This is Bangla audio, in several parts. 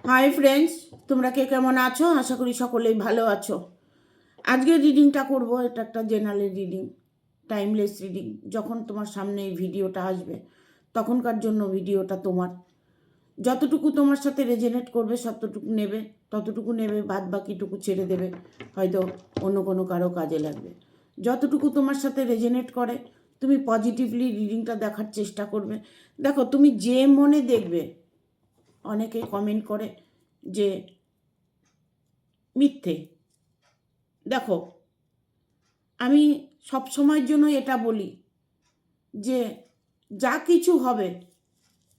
হাই ফ্রেন্ডস, তোমরা কে কেমন আছো? আশা করি সকলেই ভালো আছো। আজকে রিডিংটা করব, এটা একটা জেনারেল রিডিং, টাইমলেস রিডিং। যখন তোমার সামনে এই ভিডিওটা আসবে তখনকার জন্য ভিডিওটা তোমার। যতটুকু তোমার সাথে রেজেনেট করবে ততটুকু নেবে, বাদ বাকিটুকু ছেড়ে দেবে, হয়তো অন্য কোনো কারো কাজে লাগবে। যতটুকু তোমার সাথে রেজেনেট করে তুমি পজিটিভলি রিডিংটা দেখার চেষ্টা করবে। দেখো, তুমি যে মনে দেখবে, অনেকে কমেন্ট করে যে মিথ্যে। দেখো, আমি সব সময়ের জন্য এটা বলি যে যা কিছু হবে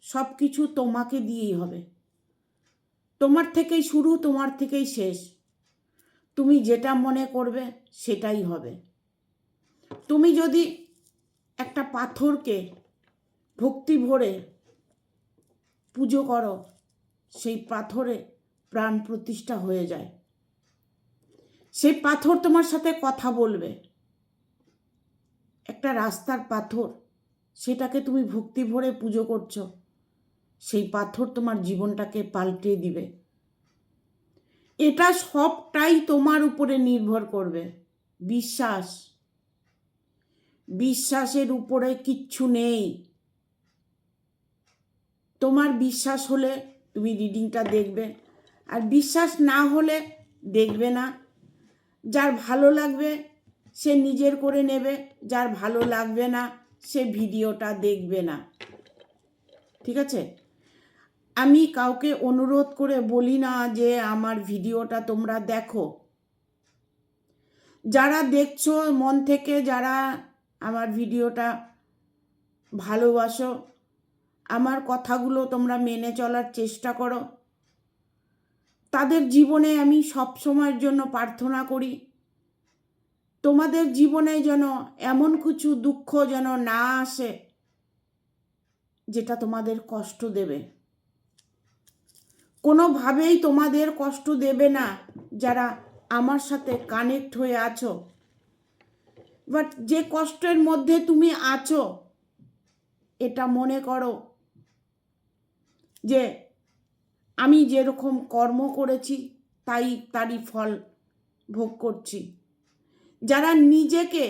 সব কিছু তোমাকে দিয়েই হবে। তোমার থেকেই শুরু, তোমার থেকেই শেষ। তুমি যেটা মনে করবে সেটাই হবে। তুমি যদি একটা পাথরকে ভক্তি ভরে পুজো করো, সেই পাথরে প্রাণ প্রতিষ্ঠা হয়ে যায়। সেই পাথর তোমার সাথে কথা বলবে। একটা রাস্তার পাথর, সেটাকে তুমি ভক্তি ভরে পুজো করছো, সেই পাথর তোমার জীবনটাকে পাল্টে দিবে। এটা সবটাই তোমার উপরে নির্ভর করবে। বিশ্বাস, বিশ্বাসের উপরে কিচ্ছু নেই। তোমার বিশ্বাস হলে তুমি রিডিংটা দেখবে, আর বিশ্বাস না হলে দেখবে না। যার ভালো লাগবে সে নিজের করে নেবে, যার ভালো লাগবে না সে ভিডিওটা দেখবে না। ঠিক আছে? আমি কাউকে অনুরোধ করে বলি না যে আমার ভিডিওটা তোমরা দেখো। যারা দেখছো মন থেকে, যারা আমার ভিডিওটা ভালোবাসো, আমার কথাগুলো তোমরা মেনে চলার চেষ্টা করো, তাদের জীবনে আমি সব সময়ের জন্য প্রার্থনা করি তোমাদের জীবনে যেন এমন কিছু দুঃখ যেন না আসে যেটা তোমাদের কষ্ট দেবে। কোনোভাবেই তোমাদের কষ্ট দেবে না যারা আমার সাথে কানেক্ট হয়ে আছো। বাট যে কষ্টের মধ্যে তুমি আছো, এটা মনে করো যে আমি যেরকম কর্ম করেছি তারই ফল ভোগ করছি। যারা নিজেকে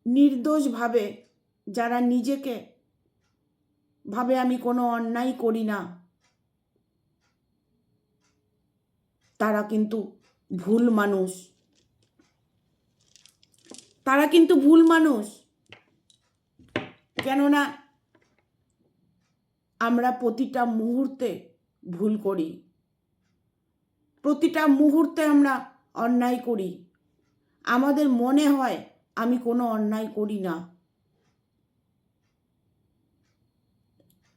নির্দোষ ভাবে, যারা নিজেকে ভাবে আমি কোনো অন্যায় করি না, তারা কিন্তু ভুল মানুষ। তারা কিন্তু ভুল মানুষ। কেননা আমরা প্রতিটা মুহূর্তে ভুল করি, প্রতিটা মুহূর্তে আমরা অন্যায় করি। আমাদের মনে হয় আমি কোনো অন্যায় করি না।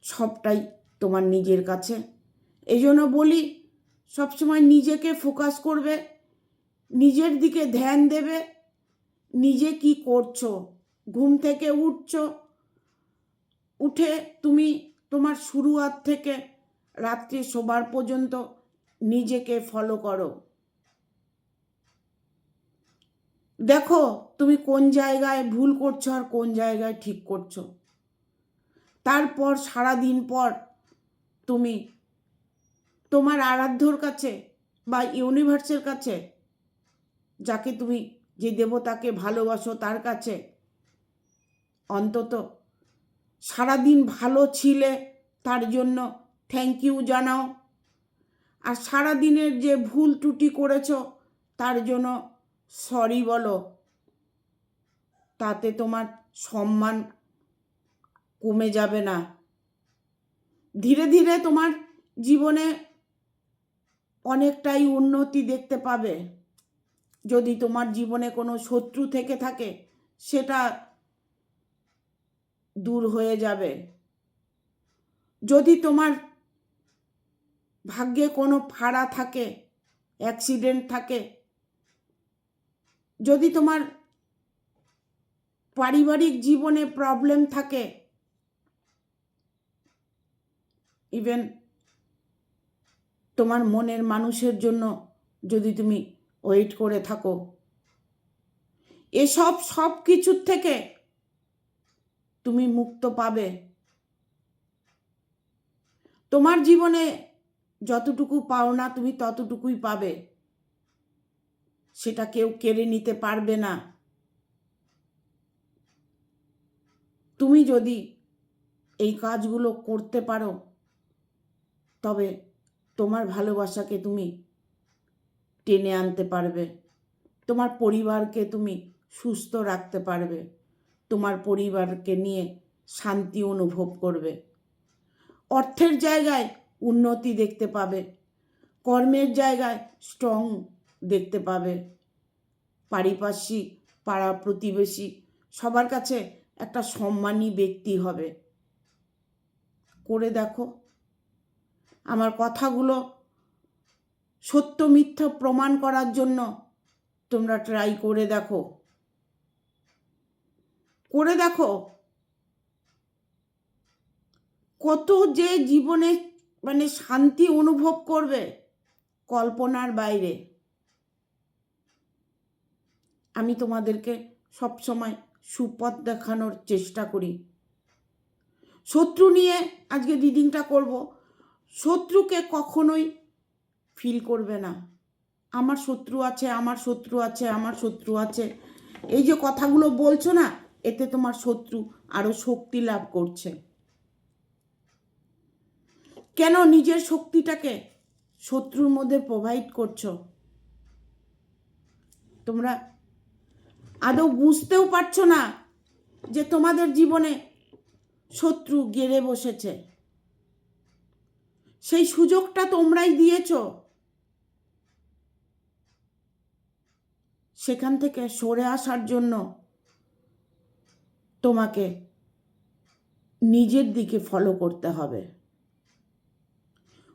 সবটাই তোমার নিজের কাছে। এই জন্য বলি, সবসময় নিজেকে ফোকাস করবে, নিজের দিকে ধ্যান দেবে। নিজে কি করছো, ঘুম থেকে উঠছো, উঠে তুমি তোমার শুরুয়াত থেকে রাত্রে শোবার পর্যন্ত নিজেকে ফলো করো। দেখো তুমি কোন জায়গায় ভুল করছো আর কোন জায়গায় ঠিক করছো। তারপর সারাদিন পর তুমি তোমার আরাধ্যর কাছে বা ইউনিভার্সের কাছে, যাকে তুমি যে দেবতাকে ভালোবাসো তার কাছে অন্তত সারাদিন ভালো ছিলে তার জন্য থ্যাংক ইউ জানাও। আর সারাদিনের যে ভুল ত্রুটি করেছো তার জন্য সরি বলো। তাতে তোমার সম্মান কমে যাবে না। ধীরে ধীরে তোমার জীবনে অনেকটাই উন্নতি দেখতে পাবে। যদি তোমার জীবনে কোনো শত্রু থেকে থাকে সেটা দূর হয়ে যাবে। যদি তোমার ভাগ্যে কোনো ফাড়া থাকে, অ্যাক্সিডেন্ট থাকে, যদি তোমার পারিবারিক জীবনে প্রবলেম থাকে, ইভেন তোমার মনের মানুষের জন্য যদি তুমি ওয়েট করে থাকো, সব কিছুর থেকে তুমি মুক্ত পাবে। তোমার জীবনে যতটুকু পাও না তুমি ততটুকুই পাবে, সেটা কেউ কেড়ে নিতে পারবে না। তুমি যদি এই কাজগুলো করতে পারো তবে তোমার ভালোবাসাকে তুমি টেনে আনতে পারবে, তোমার পরিবারকে তুমি সুস্থ রাখতে পারবে, তোমার পরিবারকে নিয়ে শান্তি অনুভব করবে, অর্থের জায়গায় উন্নতি দেখতে পাবে, কর্মের জায়গায় স্ট্রং দেখতে পাবে, পারিপার্শ্বিক পাড়া প্রতিবেশী সবার কাছে একটা সম্মানী ব্যক্তি হবে। করে দেখো, আমার কথাগুলো সত্য মিথ্যা প্রমাণ করার জন্য তোমরা ট্রাই করে দেখো, করে দেখো কত যে জীবনে মানে শান্তি অনুভব করবে কল্পনার বাইরে। আমি তোমাদেরকে সবসময় সুপথ দেখানোর চেষ্টা করি। শত্রু নিয়ে আজকে রিডিংটা করব। শত্রুকে কখনোই ফিল করবে না আমার শত্রু আছে, আমার শত্রু আছে, আমার শত্রু আছে, এই যে কথাগুলো বলছো না, এতে তোমার শত্রু আরো শক্তি লাভ করছে। কেন নিজের শক্তিটাকে শত্রুর মধ্যে প্রোভাইড করছো? তোমরা আদৌ বুঝতেও পারছো না যে তোমাদের জীবনে শত্রু গেড়ে বসেছে, সেই সুযোগটা তোমরাই দিয়েছো। সেখান থেকে সরে আসার জন্য তোমাকে নিজের দিকে ফলো করতে হবে,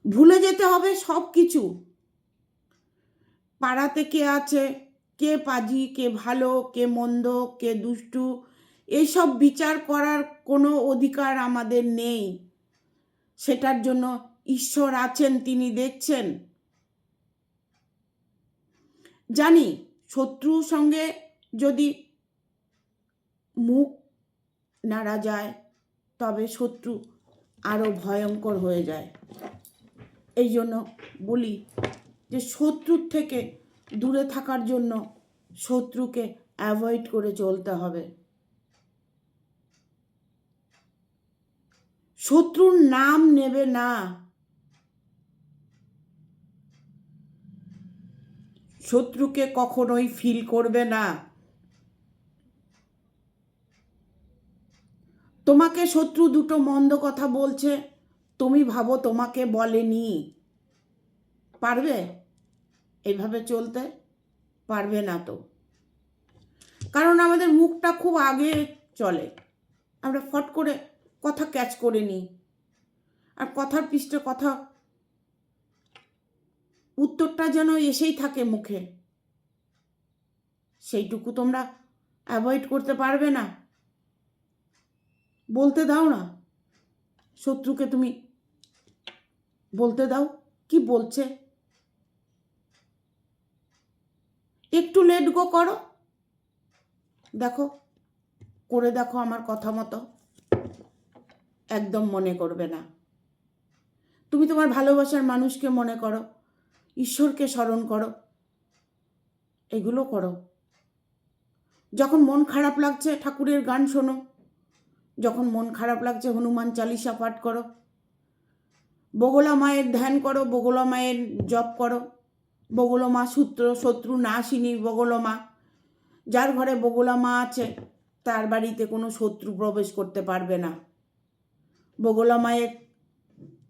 ভুলে যেতে হবে সব কিছু। পাড়াতে কে আছে, কে পাজি, কে ভালো, কে মন্দ, কে দুষ্টু, এইসব বিচার করার কোনো অধিকার আমাদের নেই। সেটার জন্য ঈশ্বর আছেন, তিনি দেখছেন। জানি শত্রুর সঙ্গে যদি মুখ নাড়া যায় তবে শত্রু আরো ভয়ঙ্কর হয়ে যায়। এই জন্য বলি যে শত্রুর থেকে দূরে থাকার জন্য শত্রুকে অ্যাভয়েড করে চলতে হবে। শত্রুর নাম নেবে না, শত্রুকে কখনোই ফিল করবে না। তোমাকে শত্রু দুটো মন্দ কথা বলছে, তুমি ভাবো তোমাকে বলেনি। পারবে এইভাবে চলতে? পারবে না তো। কারণ আমাদের মুখটা খুব আগে চলে, আমরা ফট করে কথা ক্যাচ করে নিই, আর কথার পৃষ্ঠে কথা উত্তরটা যেন এসেই থাকে মুখে। সেইটুকু তোমরা অ্যাভয়েড করতে পারবে না? বলতে দাও না শত্রুকে, তুমি বলতে দাও কি বলছে, একটু লেট গো করো, দেখো করে দেখো আমার কথা মতো, একদম মনে করবে না। তুমি তোমার ভালোবাসার মানুষকে মনে করো, ঈশ্বরকে স্মরণ করো, এগুলো করো। যখন মন খারাপ লাগছে ঠাকুরের গান শোনো, যখন মন খারাপ লাগছে হনুমান চালিসা পাঠ করো, বগলা মায়ের ধ্যান করো, বগলা মায়ের জপ করো। বগলা মা শত্রু নাশিনী বগলা মা। যার ঘরে বগলা মা আছে তার বাড়িতে কোনো শত্রু প্রবেশ করতে পারবে না। বগলা মায়ের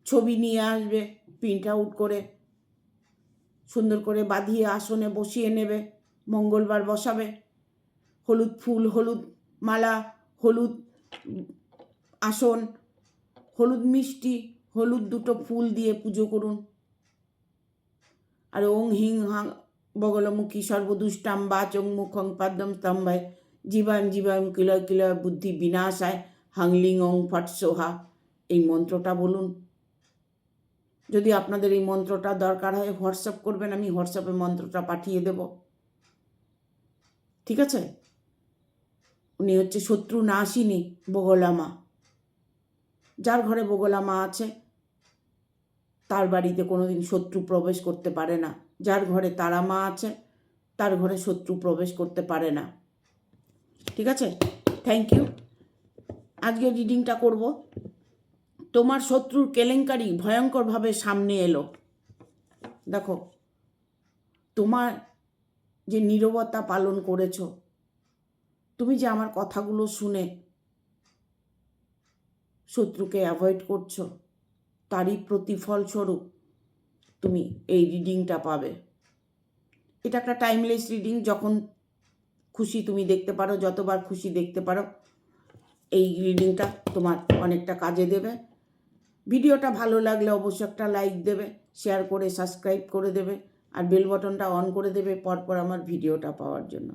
ছবি নিয়ে আসবে, প্রিন্ট আউট করে সুন্দর করে বাঁধিয়ে আসনে বসিয়ে নেবে, মঙ্গলবার বসাবে, হলুদ ফুল, হলুদ মালা, হলুদ আসন, হলুদ মিষ্টি, হলুদ দুটো ফুল দিয়ে পুজো করুন। আর ওং হিং হাং বগলমুখী সর্বদুষ্টাম বাচং মুখং পদ্মম স্তম্ভায় জীবান জীবান কিলয় কিলয় বুদ্ধি বিনাশায় হাংলিং ওং ফট সোহা, এই মন্ত্রটা বলুন। যদি আপনাদের এই মন্ত্রটা দরকার হয় হোয়াটসঅ্যাপ করবেন, আমি হোয়াটসঅ্যাপে মন্ত্রটা পাঠিয়ে দেব, ঠিক আছে? উনি হচ্ছে শত্রু নাশিনী বগলা মা। যার ঘরে বগলা মা আছে তার বাড়িতে কোনোদিন শত্রু প্রবেশ করতে পারে না। যার ঘরে তারা মা আছে তার ঘরে শত্রু প্রবেশ করতে পারে না। ঠিক আছে, থ্যাংক ইউ। আজকে রিডিংটা করব। তোমার শত্রুর কেলেঙ্কারি ভয়ঙ্করভাবে সামনে এলো। দেখো, তোমার যে নীরবতা পালন করেছো, তুমি যে আমার কথাগুলো শুনে শত্রুকে অ্যাভয়েড করছো, তারই প্রতিফলস্বরূপ তুমি এই রিডিংটা পাবে। এটা একটা টাইমলেস রিডিং, যখন খুশি তুমি দেখতে পারো, যতবার খুশি দেখতে পারো। এই রিডিংটা তোমার অনেকটা কাজে দেবে। ভিডিওটা ভালো লাগলে অবশ্যই একটা লাইক দেবে, শেয়ার করে সাবস্ক্রাইব করে দেবে, আর বেল বাটনটা অন করে দেবে পরপর আমার ভিডিওটা পাওয়ার জন্য।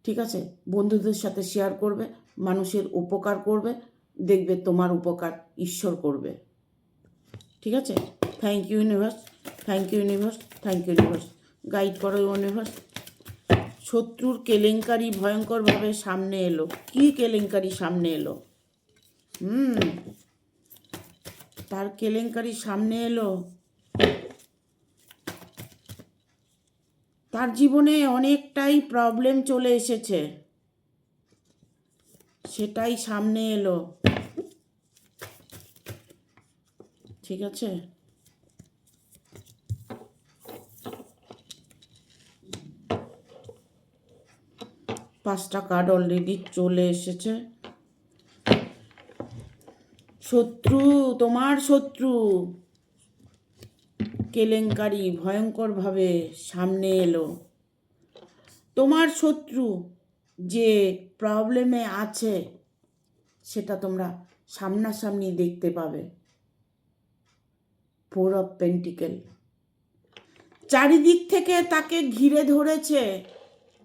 ঠিক আছে, বন্ধুদের সাথে শেয়ার করবে, মানুষের উপকার করবে, দেখবে তোমার উপকার ঈশ্বর করবে। ঠিক আছে, thank you universe, thank you universe, thank you universe. Guide করো ইউনিভার্স। শত্রুর কেলেঙ্কারি ভয়ঙ্করভাবে সামনে এলো। কি কেলেঙ্কারি সামনে এলো? তার কেলেঙ্কারি সামনে এলো। তার জীবনে অনেকটাই প্রবলেম চলে এসেছে, সেটাই সামনে এলো। ঠিক আছে, পাঁচটা কার্ড অলরেডি চলে এসেছে। শত্রু, তোমার শত্রু কেলেঙ্কারি ভয়ঙ্করভাবে সামনে এলো। তোমার শত্রু যে প্রবলেমে আছে সেটা তোমরা সামনাসামনি দেখতে পাবে। ফোর অফ পেন্টিকেল, চারিদিক থেকে তাকে ঘিরে ধরেছে,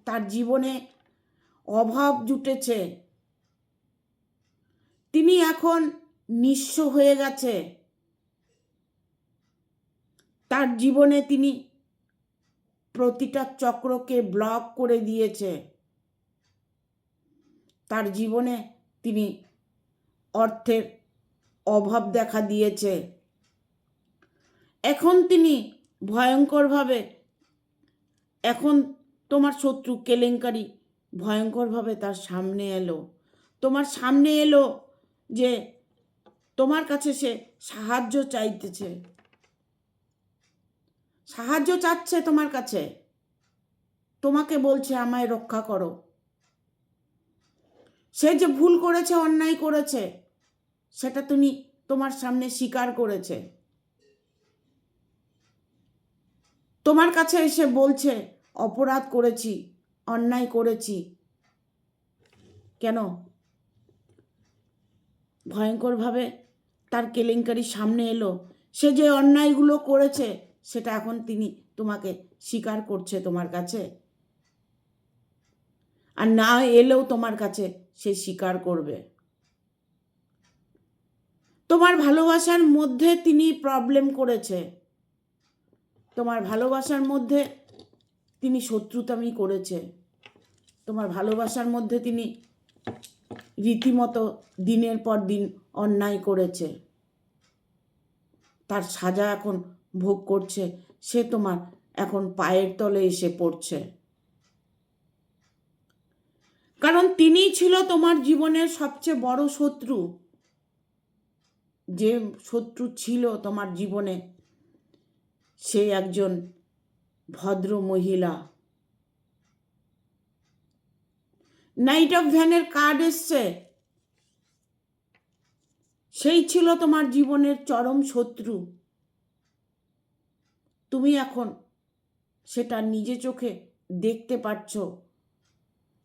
তার জীবনে অভাব জুটেছে, তিনি এখন নিঃস্ব হয়ে গেছে। তার জীবনে তিনি প্রতিটা চক্রকে ব্লক করে দিয়েছে। তার জীবনে তিনি অর্থের অভাব দেখা দিয়েছে। এখন তিনি ভয়ঙ্করভাবে, এখন তোমার শত্রু কেলেঙ্কারি ভয়ঙ্করভাবে তার সামনে এলো। তোমার সামনে এলো যে তোমার কাছে সে সাহায্য চাইতেছে, সাহায্য চাচ্ছে তোমার কাছে, তোমাকে বলছে আমায় রক্ষা করো। সে যে ভুল করেছে, অন্যায় করেছে, সেটা তুমি তোমার সামনে স্বীকার করেছে। তোমার কাছে এসে বলছে অপরাধ করেছি, অন্যায় করেছি। কেন? ভয়ঙ্করভাবে তার কেলেঙ্কারি সামনে এলো। সে যে অন্যায়গুলো করেছে সেটা এখন তিনি তোমাকে স্বীকার করছে তোমার কাছে, আর না এলেও তোমার কাছে সে স্বীকার করবে। তোমার ভালোবাসার মধ্যে তিনি প্রবলেম করেছে, তোমার ভালোবাসার মধ্যে তিনি শত্রুতামি করেছে, তোমার ভালোবাসার মধ্যে তিনি রীতিমতো দিনের পর দিন অন্যায় করেছে। তার সাজা এখন ভোগ করছে, সে তোমার এখন পায়ের তলে এসে পড়ছে। কারণ তিনিই ছিল তোমার জীবনের সবচেয়ে বড় শত্রু। যে শত্রু ছিল তোমার জীবনে সে একজন ভদ্র মহিলা। নাইট অফ ভ্যানের কার্ড এসছে, সেই ছিল তোমার জীবনের চরম শত্রু। তুমি এখন সেটা নিজে চোখে দেখতে পাচ্ছ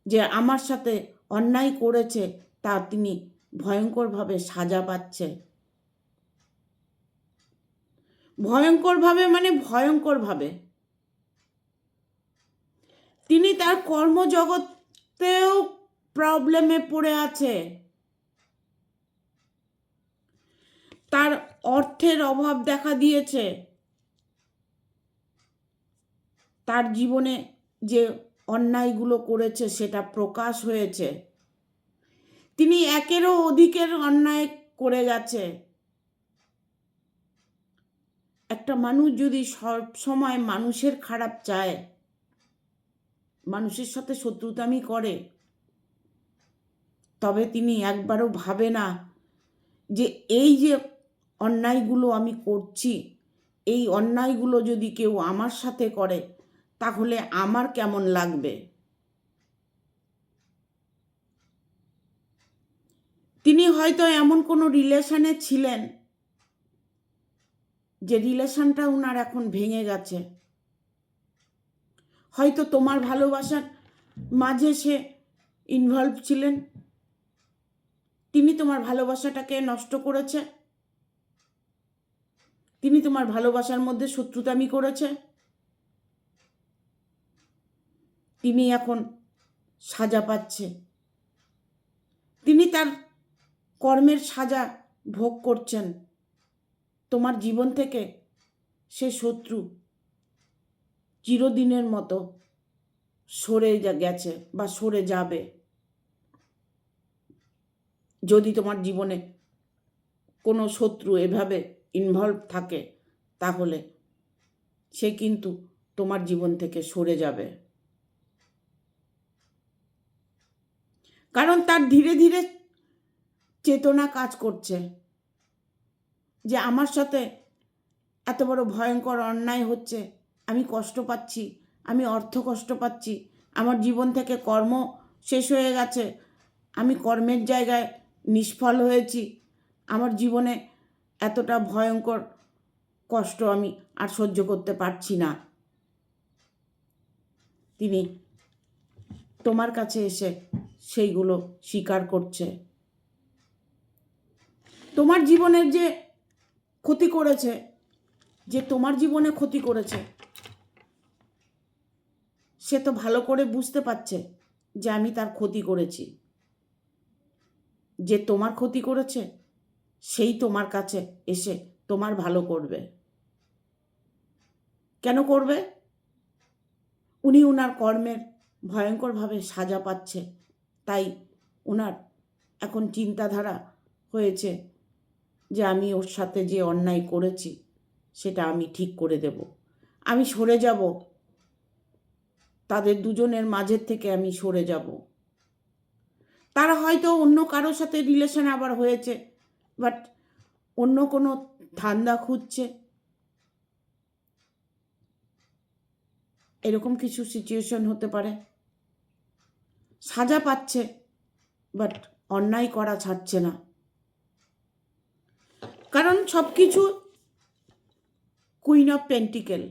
যে আমার সাথে অন্যায় করেছে, তা তিনি ভয়ঙ্করভাবে সাজা পাচ্ছে। ভয়ঙ্করভাবে মানে ভয়ঙ্করভাবে। তিনি তার কর্মজগতেও প্রবলেমে পড়ে আছে। তার অর্থের অভাব দেখা দিয়েছে। তার জীবনে যে অন্যায়গুলো করেছে সেটা প্রকাশ হয়েছে। তিনি একেরও অধিকের অন্যায় করে গেছে। একটা মানুষ যদি সব সময় মানুষের খারাপ চায়, মানুষের সাথে শত্রুতামি করে, তবে তিনি একবারও ভাবে না যে এই যে অন্যায়গুলো আমি করছি, এই অন্যায়গুলো যদি কেউ আমার সাথে করে তাহলে আমার কেমন লাগবে। তিনি হয়তো এমন কোনো রিলেশনে ছিলেন যে রিলেশনটা ওনার এখন ভেঙে গেছে। হয়তো তোমার ভালোবাসার মাঝে সে ইনভলভ ছিলেন, তিনি তোমার ভালোবাসাটাকে নষ্ট করেছে, তিনি তোমার ভালোবাসার মধ্যে শত্রুতামি করেছে। তিনি এখন সাজা পাচ্ছে, তিনি তার কর্মের সাজা ভোগ করছেন। তোমার জীবন থেকে সে শত্রু চিরদিনের মতো সরে গেছে বা সরে যাবে। যদি তোমার জীবনে কোনো শত্রু এভাবে ইনভলভ থাকে তাহলে সে কিন্তু তোমার জীবন থেকে সরে যাবে, কারণ তার ধীরে ধীরে চেতনা কাজ করছে যে আমার সাথে এত বড় ভয়ঙ্কর অন্যায় হচ্ছে, আমি কষ্ট পাচ্ছি, আমি অর্থ কষ্ট পাচ্ছি, আমার জীবন থেকে কর্ম শেষ হয়ে গেছে, আমি কর্মের জায়গায় নিষ্ফল হয়েছি, আমার জীবনে এতটা ভয়ঙ্কর কষ্ট আমি আর সহ্য করতে পারছি না। তিনি তোমার কাছে এসে সেইগুলো স্বীকার করছে। তোমার জীবনের যে ক্ষতি করেছে, যে তোমার জীবনে ক্ষতি করেছে, সে তো ভালো করে বুঝতে পারছে যে আমি তার ক্ষতি করেছি। যে তোমার ক্ষতি করেছে সেই তোমার কাছে এসে তোমার ভালো করবে। কেন করবে? উনি ওনার কর্মের ভয়ঙ্করভাবে সাজা পাচ্ছে, তাই ওনার এখন চিন্তাধারা হয়েছে যে আমি ওর সাথে যে অন্যায় করেছি সেটা আমি ঠিক করে দেব, আমি সরে যাব, তাদের দুজনের মাঝের থেকে আমি সরে যাব। তারা হয়তো অন্য কারোর সাথে রিলেশন আবার হয়েছে, বাট অন্য কোনো ধান্দা খুঁজছে, এরকম কিছু সিচুয়েশন হতে পারে। সাজা পাচ্ছে বাট অন্যায় করা ছাড়ছে না, কারণ সব কিছু কুইন অফ পেন্টিকেল,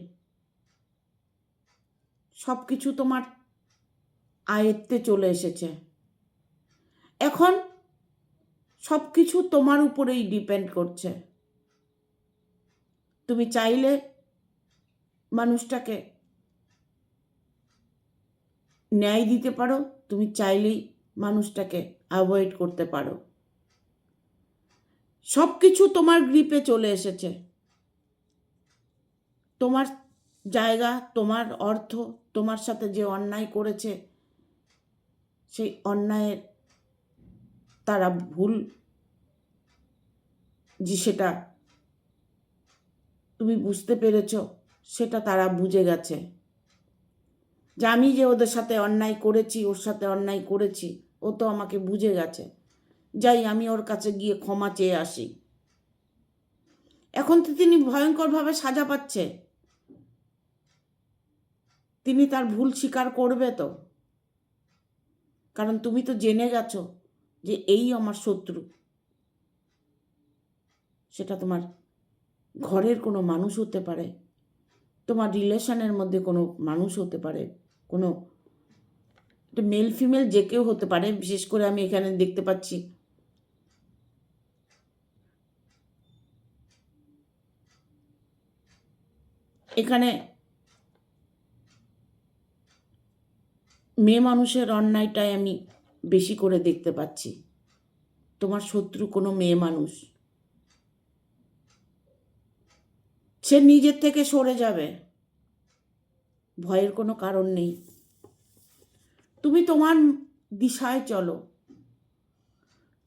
সব কিছু তোমার আয়ত্তে চলে এসেছে। এখন সব কিছু তোমার উপরেই ডিপেন্ড করছে। তুমি চাইলে মানুষটাকে ন্যায় দিতে পারো, তুমি চাইলেই মানুষটাকে অ্যাভয়েড করতে পারো। সব কিছু তোমার গ্রিপে চলে এসেছে। তোমার জায়গা, তোমার অর্থ, তোমার সাথে যে অন্যায় করেছে সেই অন্যায়ের তারা ভুল যে সেটা তুমি বুঝতে পেরেছ, সেটা তারা বুঝে গেছে যে আমি যে ওদের সাথে অন্যায় করেছি, ওর সাথে অন্যায় করেছি, ও তো আমাকে বুঝে গেছে, যাই আমি ওর কাছে গিয়ে ক্ষমা চেয়ে আসি। এখন তো তিনি ভয়ঙ্করভাবে সাজা পাচ্ছে, তিনি তার ভুল স্বীকার করবে তো, কারণ তুমি তো জেনে গেছো যে এই আমার শত্রু। সেটা তোমার ঘরের কোনো মানুষ হতে পারে, তোমার রিলেশনের মধ্যে কোনো মানুষ হতে পারে, কোনো মেল ফিমেল যে কেউ হতে পারে। বিশেষ করে আমি এখানে দেখতে পাচ্ছি এখানে মেয়ে মানুষের অন্যায়টাই আমি বেশি করে দেখতে পাচ্ছি। তোমার শত্রু কোনো মেয়ে মানুষ, সে নিজের থেকে সরে যাবে, ভয়ের কোনো কারণ নেই। তুমি তোমার দিশায় চলো,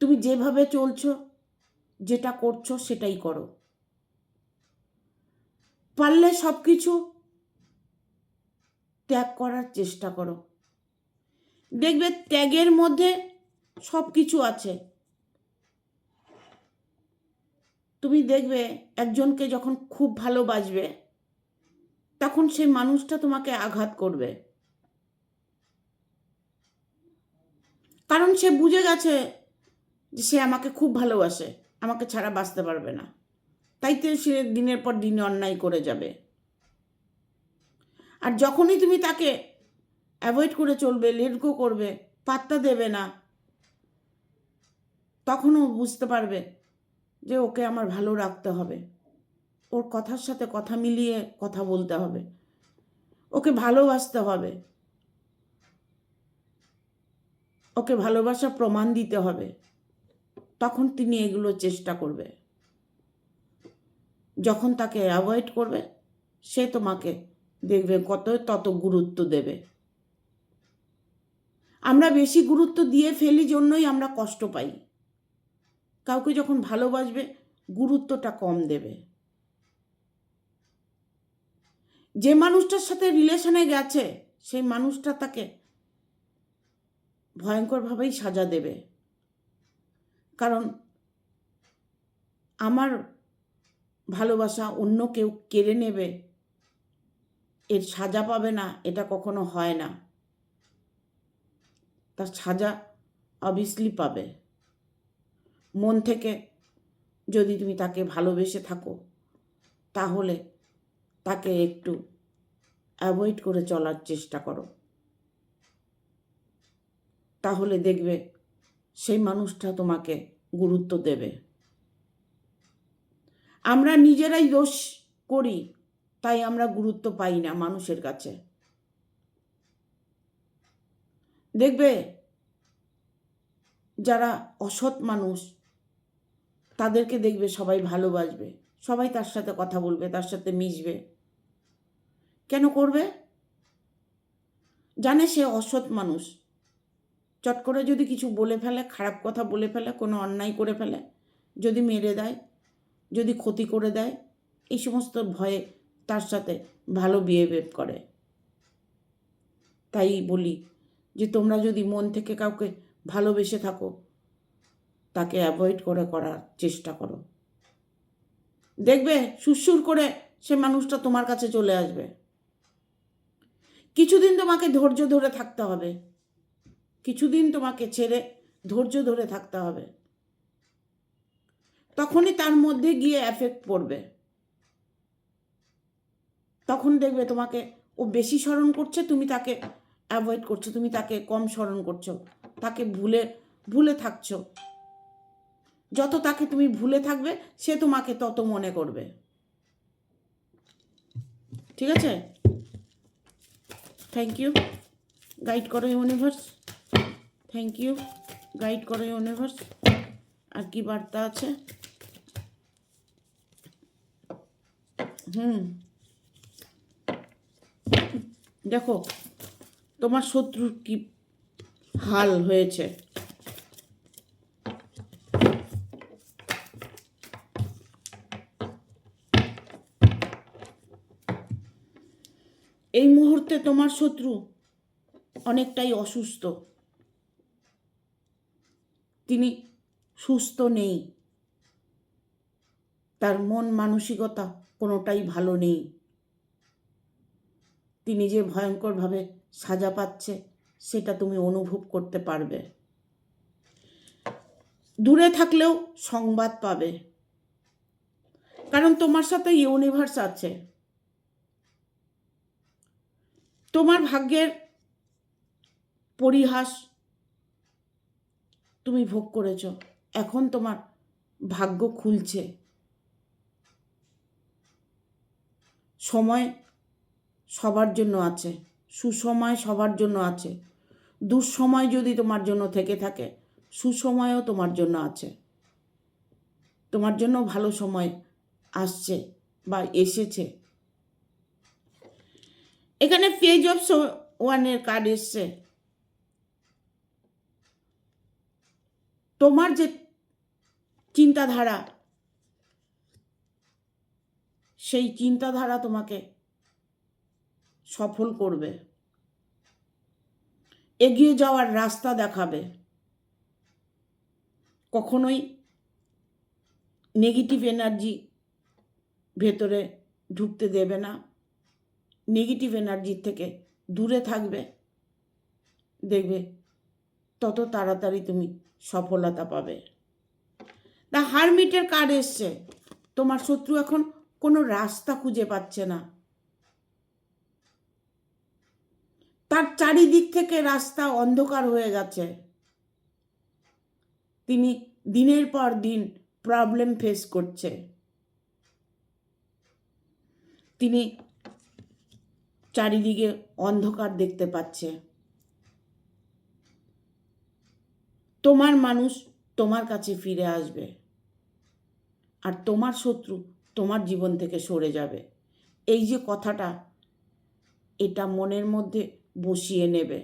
তুমি যেভাবে চলছো, যেটা করছো সেটাই করো। পারলে সব কিছু ত্যাগ করার চেষ্টা করো। দেখবে ত্যাগের মধ্যে সব কিছু আছে। তুমি দেখবে একজনকে যখন খুব ভালোবাসবে তখন সেই মানুষটা তোমাকে আঘাত করবে, কারণ সে বুঝে গেছে যে সে আমাকে খুব ভালোবাসে, আমাকে ছাড়া বাঁচতে পারবে না, তাই তো সে দিনের পর দিন অন্যায় করে যাবে। আর যখনই তুমি তাকে অ্যাভয়েড করে চলবে, লেট গো করবে, পাত্তা দেবে না, তখনও বুঝতে পারবে যে ওকে আমার ভালো রাখতে হবে, ওর কথার সাথে কথা মিলিয়ে কথা বলতে হবে, ওকে ভালোবাসতে হবে, ওকে ভালোবাসা প্রমাণ দিতে হবে। তখন তিনি এগুলো চেষ্টা করবে। যখন তাকে অ্যাভয়েড করবে সে তোমাকে দেখবে তত গুরুত্ব দেবে। আমরা বেশি গুরুত্ব দিয়ে ফেলি জন্যই আমরা কষ্ট পাই। কাউকে যখন ভালোবাসবে গুরুত্বটা কম দেবে। যে মানুষটার সাথে রিলেশনে গেছে সেই মানুষটা তাকে ভয়ঙ্করভাবেই সাজা দেবে, কারণ আমার ভালোবাসা অন্য কেউ কেড়ে নেবে, এর সাজা পাবে না, এটা কখনো হয় না। তার সাজা অবভিয়াসলি পাবে। মন থেকে যদি তুমি তাকে ভালোবেসে থাকো তাহলে তাকে একটু অ্যাভয়েড করে চলার চেষ্টা করো, তাহলে দেখবে সেই মানুষটা তোমাকে গুরুত্ব দেবে। আমরা নিজেরাই দোষ করি, তাই আমরা গুরুত্ব পাই না মানুষের কাছে। দেখবে যারা অসৎ মানুষ তাদেরকে দেখবে সবাই ভালোবাসবে, সবাই তার সাথে কথা বলবে, তার সাথে মিশবে। কেন করবে? জানে সে অসৎ মানুষ, চট করে যদি কিছু বলে ফেলে, খারাপ কথা বলে ফেলে, কোনো অন্যায় করে ফেলে, যদি মেরে দেয়, যদি ক্ষতি করে দেয়, এই সমস্ত ভয়ে তার সাথে ভালো বিহেভ করে। তাই বলি যে তোমরা যদি মন থেকে কাউকে ভালোবেসে থাকো তাকে অ্যাভয়েড করার চেষ্টা করো। দেখবে সুরসুর করে সে মানুষটা তোমার কাছে চলে আসবে। কিছুদিন তোমাকে ধৈর্য ধরে থাকতে হবে, কিছুদিন তোমাকে ছেড়ে ধৈর্য ধরে থাকতে হবে, তখনই তার মধ্যে গিয়ে এফেক্ট পড়বে। তখন দেখবে তোমাকে ও বেশি স্মরণ করছে, তুমি তাকে অ্যাভয়েড করছো, তুমি তাকে কম স্মরণ করছো, তাকে ভুলে থাকছো। যত তাকে তুমি ভুলে থাকবে সে তোমাকে তত মনে করবে। ঠিক আছে? থ্যাংক ইউ, গাইড করো ইউনিভার্স। থ্যাংক ইউ, গাইড করো ইউনিভার্স। আর কি বার্তা আছে? দেখো তোমার শত্রুর কি হাল হয়েছে। এই মুহূর্তে তোমার শত্রু অনেকটাই অসুস্থ, তিনি সুস্থ নেই, তার মন মানসিকতা কোনোটাই ভালো নেই। তিনি যে ভয়ঙ্করভাবে সাজা পাচ্ছে সেটা তুমি অনুভব করতে পারবে। দূরে থাকলেও সংবাদ পাবে, কারণ তোমার সাথে ইউনিভার্স আছে। তোমার ভাগ্যের পরিহাস তুমি ভোগ করেছ, এখন তোমার ভাগ্য খুলছে। সময় সবার জন্য আছে, সুসময় সবার জন্য আছে। দুঃসময় যদি তোমার জন্য থেকে থাকে, সুসময়ও তোমার জন্য আছে। তোমার জন্য ভালো সময় আসছে বা এসেছে। এখানে পেজ অফ ওয়ানের কার্ড এসছে। তোমার যে চিন্তাধারা সেই চিন্তাধারা তোমাকে সফল করবে, এগিয়ে যাওয়ার রাস্তা দেখাবে। কখনোই নেগেটিভ এনার্জি ভেতরে ঢুকতে দেবে না, নেগেটিভ এনার্জির থেকে দূরে থাকবে। দেখবে তত তাড়াতাড়ি তুমি সফলতা পাবে। দ্য হারমিটের কার্ড এসছে। তোমার শত্রু এখন কোনো রাস্তা খুঁজে পাচ্ছে না, তার চারিদিক থেকে রাস্তা অন্ধকার হয়ে গেছে। তিনি দিনের পর দিন প্রবলেম ফেস করছে। তিনি চারিদিকে অন্ধকার দেখতে পাচ্ছে। তোমার মানুষ তোমার কাছে ফিরে আসবে, আর তোমার শত্রু তোমার জীবন থেকে সরে যাবে। এই যে কথাটা, এটা মনের মধ্যে বসিয়ে নেবে।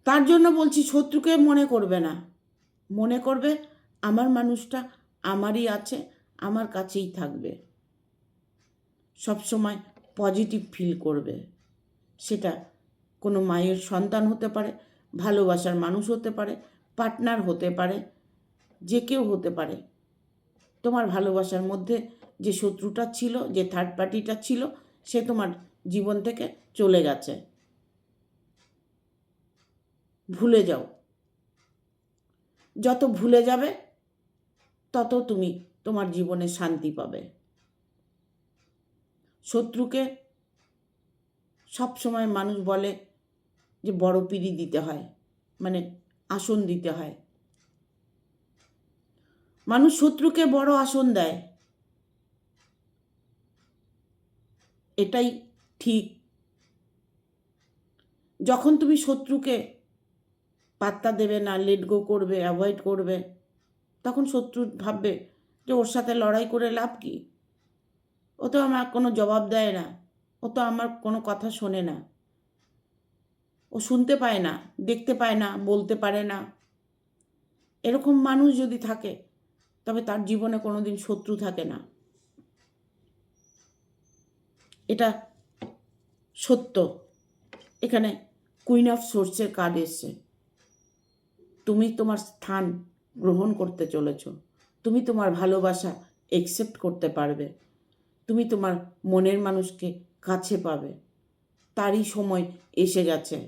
তার জন্য বলছি, শত্রুকে মনে করবে না, মনে করবে আমার মানুষটা আমারই আছে, আমার কাছেই থাকবে। সবসময় পজিটিভ ফিল করবে। সেটা কোনো মায়ের সন্তান হতে পারে, ভালোবাসার মানুষ হতে পারে, পার্টনার হতে পারে, যে কেউ হতে পারে। তোমার ভালোবাসার মধ্যে যে শত্রুটা ছিল, যে থার্ড পার্টিটা ছিল, সে তোমার জীবন থেকে চলে গেছে। ভুলে যাও। যত ভুলে যাবে তত তুমি তোমার জীবনে শান্তি পাবে। শত্রুকে সব সময় মানুষ বলে যে বড় পিঁড়ি দিতে হয়, মানে আসন দিতে হয়। মানুষ শত্রুকে বড় আসন দেয়, এটাই ঠিক। যখন তুমি শত্রুকে পাত্তা দেবে না, লেট গো করবে, অ্যাভয়েড করবে, তখন শত্রু ভাববে যে ওর সাথে লড়াই করে লাভ কি, ও তো আমার কোনো জবাব দেয় না, ও তো আমার কোনো কথা শোনে না, ও শুনতে পায় না, দেখতে পায় না, বলতে পারে না। এরকম মানুষ যদি থাকে তবে তার জীবনে কোনোদিন শত্রু থাকে না। এটা সত্য। এখানে কুইন অফ সোর্সের কার্ড এসছে। তুমি তোমার স্থান গ্রহণ করতে চলেছ। তুমি তোমার ভালোবাসা একসেপ্ট করতে পারবে। তুমি তোমার মনের মানুষকে কাছে পাবে। তারই সময় এসে গেছে।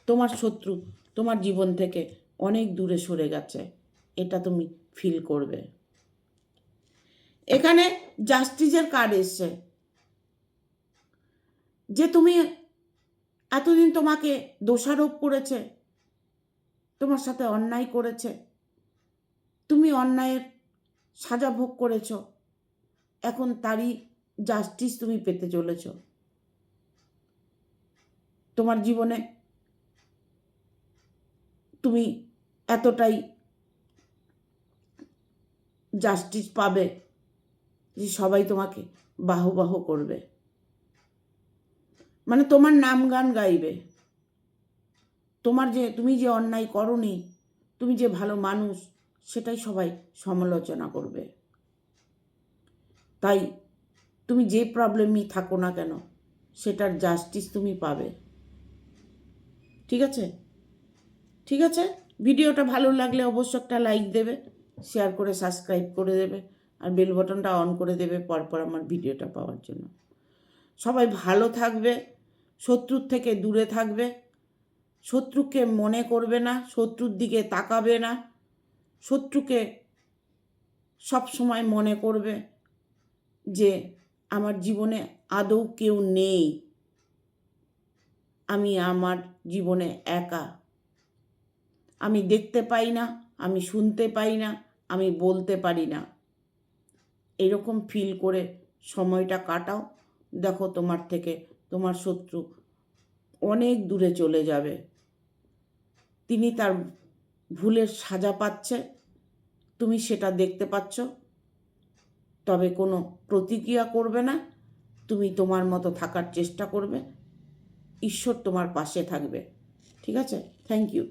তোমার শত্রু তোমার জীবন থেকে অনেক দূরে সরে গেছে, এটা তুমি ফিল করবে। এখানে জাস্টিসের কার্ড এসছে। যে তুমি এতদিন তোমাকে দোষারোপ করেছে, তোমার সাথে অন্যায় করেছে, তুমি অন্যায়ের সাজা ভোগ করেছ, এখন তারই জাস্টিস তুমি পেতে চলেছ। তোমার জীবনে তুমি এতটাই জাস্টিস পাবে যে সবাই তোমাকে বাহবাহ করবে, মানে তোমার নাম গান গাইবে। তুমি যে অন্যায় করনি, তুমি যে ভালো মানুষ, সেটাই সবাই সমালোচনা করবে। তাই তুমি যে প্রবলেমই থাকো না কেন, সেটার জাস্টিস তুমি পাবে। ঠিক আছে? ঠিক আছে, ভিডিওটা ভালো লাগলে অবশ্যই একটা লাইক দেবে, শেয়ার করে সাবস্ক্রাইব করে দেবে, আর বেল বাটনটা অন করে দেবে পরপর আমার ভিডিওটা পাওয়ার জন্য। সবাই ভালো থাকবে, শত্রুর থেকে দূরে থাকবে, শত্রুকে মনে করবে না, শত্রুর দিকে তাকাবে না, শত্রুকে সব সময় মনে করবে যে আমার জীবনে আদৌ কেউ নেই, আমি আমার জীবনে একা, আমি দেখতে পাই না, আমি শুনতে পাই না, আমি বলতে পারি না। এরকম ফিল করে সময়টা কাটাও। দেখো তোমার থেকে তোমার শত্রু অনেক দূরে চলে যাবে। তিনি তার ভুলের সাজা পাচ্ছে, তুমি সেটা দেখতে পাচ্ছ, তবে কোনো প্রতিক্রিয়া করবে না। তুমি তোমার মতো থাকার চেষ্টা করবে, ঈশ্বর তোমার পাশে থাকবে। ঠিক আছে? Thank you.